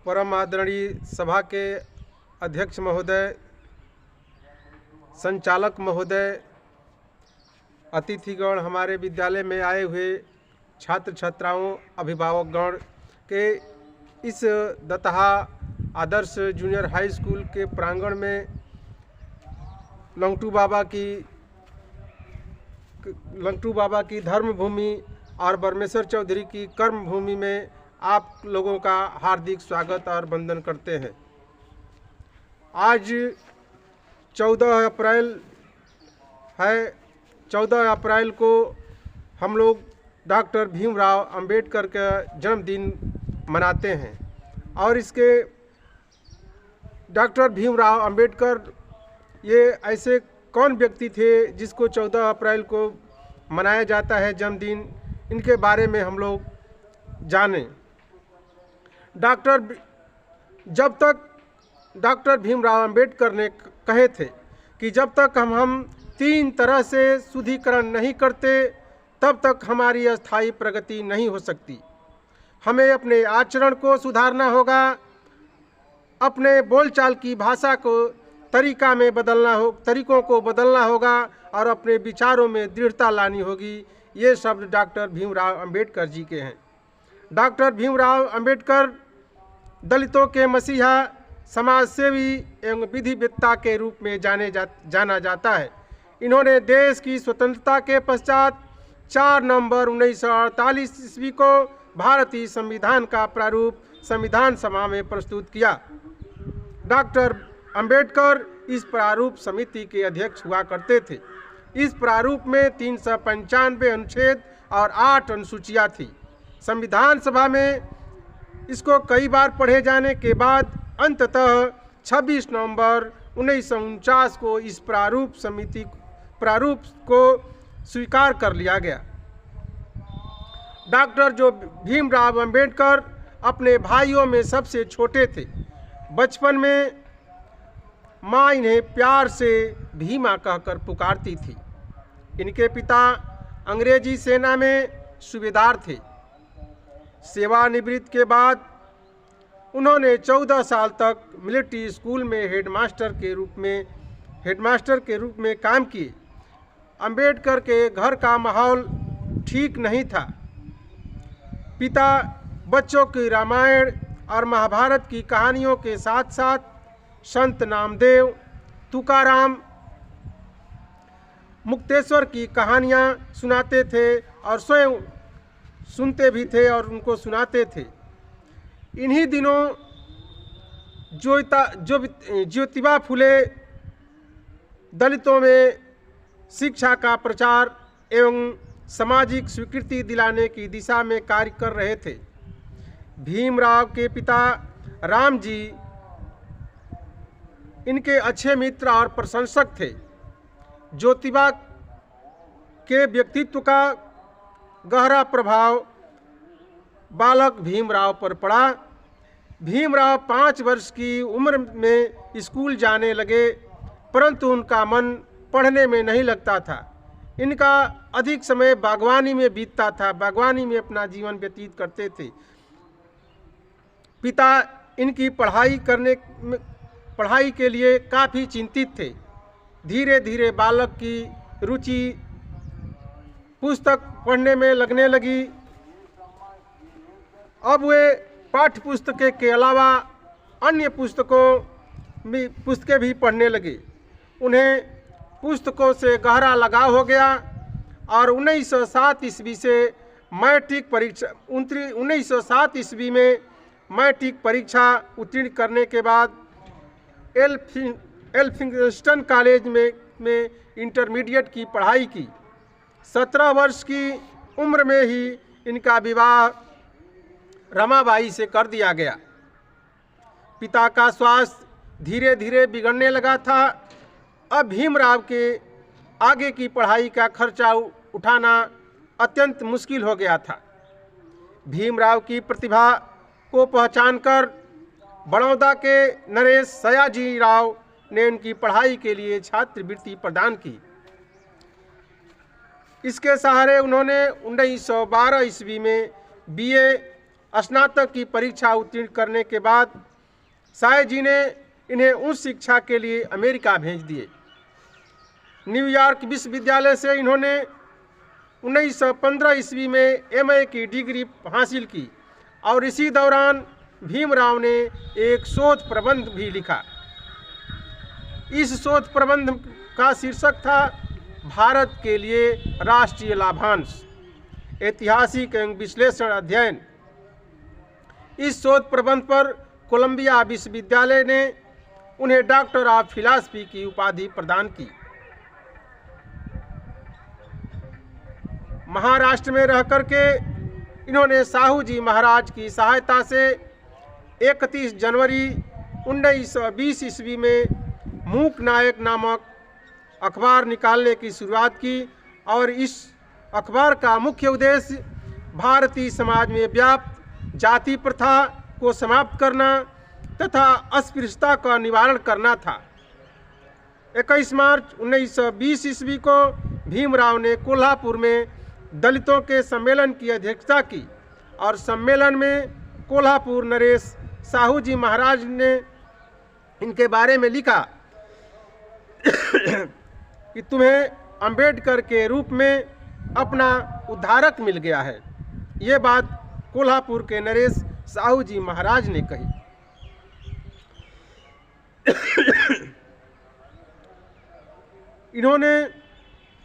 परम आदरणीय सभा के अध्यक्ष महोदय, संचालक महोदय, अतिथिगण, हमारे विद्यालय में आए हुए छात्र छात्राओं, अभिभावकगण के इस दतहा आदर्श जूनियर हाई स्कूल के प्रांगण में लंगटू बाबा की धर्म भूमि और बरमेश्वर चौधरी की कर्म भूमि में आप लोगों का हार्दिक स्वागत और वंदन करते हैं। आज 14 अप्रैल है। 14 अप्रैल को हम लोग डॉक्टर भीमराव अंबेडकर का जन्मदिन मनाते हैं और इसके डॉक्टर भीमराव अंबेडकर ये ऐसे कौन व्यक्ति थे जिसको 14 अप्रैल को मनाया जाता है जन्मदिन, इनके बारे में हम लोग जानें। जब तक डॉक्टर भीमराव अंबेडकर ने कहे थे कि जब तक हम 3 तरह से शुद्धिकरण नहीं करते तब तक हमारी अस्थायी प्रगति नहीं हो सकती। हमें अपने आचरण को सुधारना होगा, अपने बोलचाल की भाषा को तरीकों को बदलना होगा और अपने विचारों में दृढ़ता लानी होगी। ये शब्द डॉक्टर भीमराव अंबेडकर जी के हैं। डॉक्टर भीमराव अंबेडकर दलितों के मसीहा, समाजसेवी एवं विधिवेत्ता के रूप में जाना जाता है। इन्होंने देश की स्वतंत्रता के पश्चात 4 नवंबर 1948 ईस्वी को भारतीय संविधान का प्रारूप संविधान सभा में प्रस्तुत किया। डॉक्टर अंबेडकर इस प्रारूप समिति के अध्यक्ष हुआ करते थे। इस प्रारूप में 395 अनुच्छेद और 8 अनुसूचियाँ थी। संविधान सभा में इसको कई बार पढ़े जाने के बाद अंततः 26 नवंबर 1949 को इस प्रारूप को स्वीकार कर लिया गया। डॉक्टर भीमराव अंबेडकर अपने भाइयों में सबसे छोटे थे। बचपन में माँ इन्हें प्यार से भीमा कहकर पुकारती थी। इनके पिता अंग्रेजी सेना में सूबेदार थे। सेवानिवृत्ति के बाद उन्होंने 14 साल तक मिलिट्री स्कूल में हेडमास्टर के रूप में काम किए। अंबेडकर के घर का माहौल ठीक नहीं था। पिता बच्चों की रामायण और महाभारत की कहानियों के साथ साथ संत नामदेव, तुकाराम, मुक्तेश्वर की कहानियाँ सुनाते थे और स्वयं सुनते भी थे और उनको सुनाते थे। इन्हीं दिनों ज्योतिबा फुले दलितों में शिक्षा का प्रचार एवं सामाजिक स्वीकृति दिलाने की दिशा में कार्य कर रहे थे। भीमराव के पिता राम जी इनके अच्छे मित्र और प्रशंसक थे। ज्योतिबा के व्यक्तित्व का गहरा प्रभाव बालक भीमराव पर पड़ा। भीमराव 5 वर्ष की उम्र में स्कूल जाने लगे, परंतु उनका मन पढ़ने में नहीं लगता था। इनका अधिक समय बागवानी में बीतता था। बागवानी में अपना जीवन व्यतीत करते थे। पिता इनकी पढ़ाई के लिए काफ़ी चिंतित थे। धीरे धीरे बालक की रुचि पुस्तक पढ़ने में लगने लगी। अब वे पाठ्य पुस्तकें के अलावा अन्य पुस्तकें भी पढ़ने लगे। उन्हें पुस्तकों से गहरा लगाव हो गया और 1907 ईस्वी से मैट्रिक परीक्षा 1907 ईस्वी में मैट्रिक परीक्षा उत्तीर्ण करने के बाद एल्फिंगस्टन कॉलेज में इंटरमीडिएट की पढ़ाई की। 17 वर्ष की उम्र में ही इनका विवाह रमाबाई से कर दिया गया। पिता का स्वास्थ्य धीरे धीरे बिगड़ने लगा था। अब भीमराव के आगे की पढ़ाई का खर्चा उठाना अत्यंत मुश्किल हो गया था। भीमराव की प्रतिभा को पहचानकर बड़ौदा के नरेश सयाजी राव ने उनकी पढ़ाई के लिए छात्रवृत्ति प्रदान की। इसके सहारे उन्होंने 1912 ईस्वी में BA स्नातक की परीक्षा उत्तीर्ण करने के बाद शाह जी ने इन्हें उच्च शिक्षा के लिए अमेरिका भेज दिए। न्यूयॉर्क विश्वविद्यालय से इन्होंने 1915 ईस्वी में MA की डिग्री हासिल की और इसी दौरान भीमराव ने एक शोध प्रबंध भी लिखा। इस शोध प्रबंध का शीर्षक था भारत के लिए राष्ट्रीय लाभांश, ऐतिहासिक एवं विश्लेषण अध्ययन। इस शोध प्रबंध पर कोलंबिया विश्वविद्यालय ने उन्हें डॉक्टर ऑफ फिलॉसफी की उपाधि प्रदान की। महाराष्ट्र में रह करके इन्होंने साहू जी महाराज की सहायता से 31 जनवरी 1920 ईस्वी में मूक नायक नामक अखबार निकालने की शुरुआत की और इस अखबार का मुख्य उद्देश्य भारतीय समाज में व्याप्त जाति प्रथा को समाप्त करना तथा अस्पृश्यता का निवारण करना था। 21 मार्च 1920 ईस्वी को भीमराव ने कोल्हापुर में दलितों के सम्मेलन की अध्यक्षता की और सम्मेलन में कोल्हापुर नरेश साहू जी महाराज ने इनके बारे में लिखा कि तुम्हें अंबेडकर के रूप में अपना उद्धारक मिल गया है। ये बात कोल्हापुर के नरेश साहू जी महाराज ने कही। इन्होंने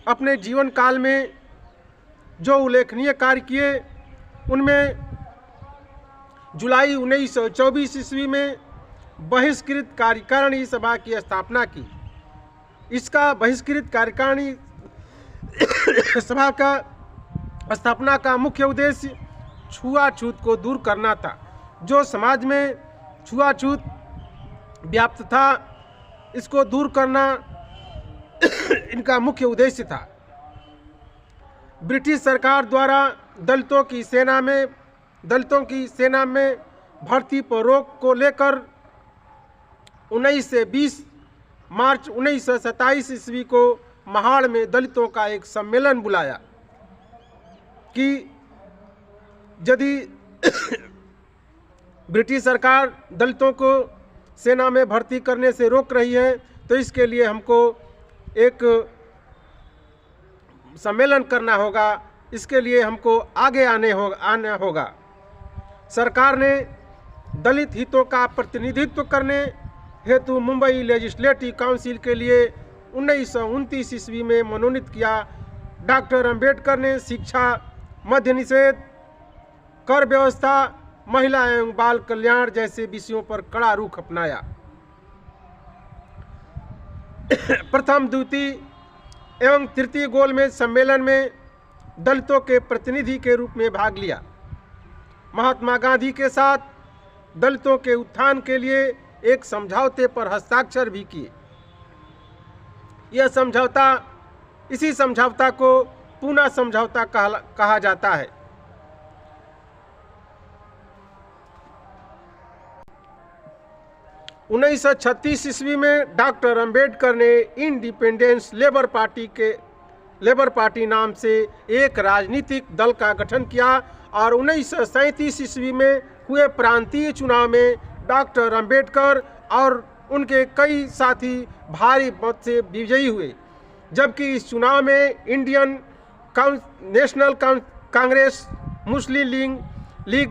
अपने जीवन काल में जो उल्लेखनीय कार्य किए उनमें जुलाई 1924 ईस्वी में बहिष्कृत कार्यकारिणी सभा की स्थापना की। इसका बहिष्कृत कार्यकारिणी सभा का स्थापना का मुख्य उद्देश्य छुआछूत को दूर करना था। जो समाज में छुआछूत व्याप्त था, इसको दूर करना इनका मुख्य उद्देश्य था। ब्रिटिश सरकार द्वारा दलितों की सेना में भर्ती पर रोक को लेकर 19 से 20 मार्च 1927 ईस्वी को महाड़ में दलितों का एक सम्मेलन बुलाया कि यदि ब्रिटिश सरकार दलितों को सेना में भर्ती करने से रोक रही है तो इसके लिए हमको एक सम्मेलन करना होगा, इसके लिए हमको आगे आना होगा। सरकार ने दलित हितों का प्रतिनिधित्व करने हेतु मुंबई लेजिस्लेटिव काउंसिल के लिए 1929 ईस्वी में मनोनीत किया। डॉक्टर अंबेडकर ने शिक्षा, मद्य निषेध, कर व्यवस्था, महिला एवं बाल कल्याण जैसे विषयों पर कड़ा रुख अपनाया। प्रथम, द्वितीय एवं तृतीय गोलमेज सम्मेलन में दलितों के प्रतिनिधि के रूप में भाग लिया। महात्मा गांधी के साथ दलितों के उत्थान के लिए एक समझौते पर हस्ताक्षर भी किए। यह समझौता, इसी समझौता को पूना समझौता कहा जाता है। उन्नीस 1936 ईस्वी में डॉक्टर अंबेडकर ने इंडिपेंडेंस लेबर पार्टी नाम से एक राजनीतिक दल का गठन किया और 1937 ईस्वी में हुए प्रांतीय चुनाव में डॉक्टर अंबेडकर और उनके कई साथी भारी मत से विजयी हुए। जबकि इस चुनाव में इंडियन नेशनल कांग्रेस, मुस्लिम लीग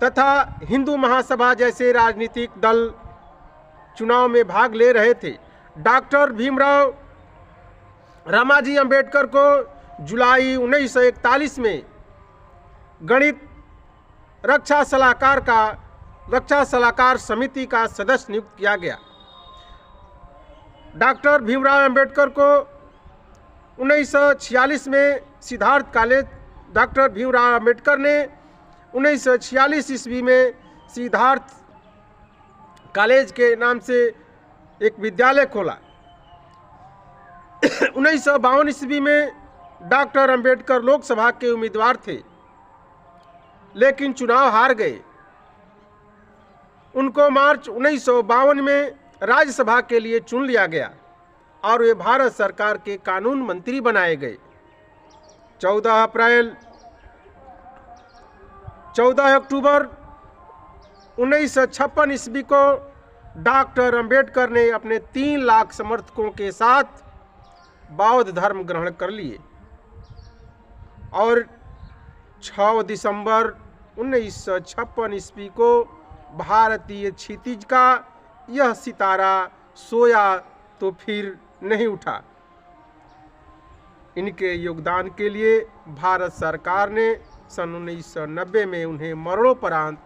तथा हिंदू महासभा जैसे राजनीतिक दल चुनाव में भाग ले रहे थे। डॉक्टर भीमराव रामाजी अंबेडकर को जुलाई 1941 में गणित रक्षा सलाहकार समिति का सदस्य नियुक्त किया गया। डॉक्टर भीमराव अंबेडकर को 1946 में सिद्धार्थ कॉलेज, डॉक्टर भीमराव अंबेडकर ने 1946 ईस्वी में सिद्धार्थ कॉलेज के नाम से एक विद्यालय खोला। 1952 ईस्वी में डॉक्टर अंबेडकर लोकसभा के उम्मीदवार थे, लेकिन चुनाव हार गए। उनको मार्च 1952 में राज्यसभा के लिए चुन लिया गया और वे भारत सरकार के कानून मंत्री बनाए गए। 14 अप्रैल 14 अक्टूबर 1956 ईस्वी को डॉक्टर अंबेडकर ने अपने 3 लाख समर्थकों के साथ बौद्ध धर्म ग्रहण कर लिए और 6 दिसंबर 1956 ईस्वी को भारतीय क्षितिज का यह सितारा सोया तो फिर नहीं उठा। इनके योगदान के लिए भारत सरकार ने सन 1990 में उन्हें मरणोपरांत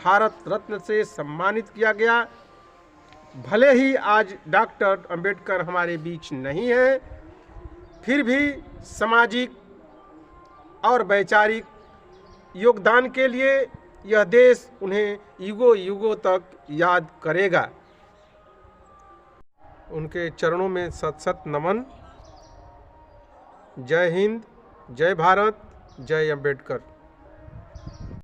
भारत रत्न से सम्मानित किया गया। भले ही आज डॉक्टर अंबेडकर हमारे बीच नहीं है, फिर भी सामाजिक और वैचारिक योगदान के लिए यह देश उन्हें युगों युगों तक याद करेगा। उनके चरणों में सत सत नमन। जय हिंद, जय भारत, जय अंबेडकर।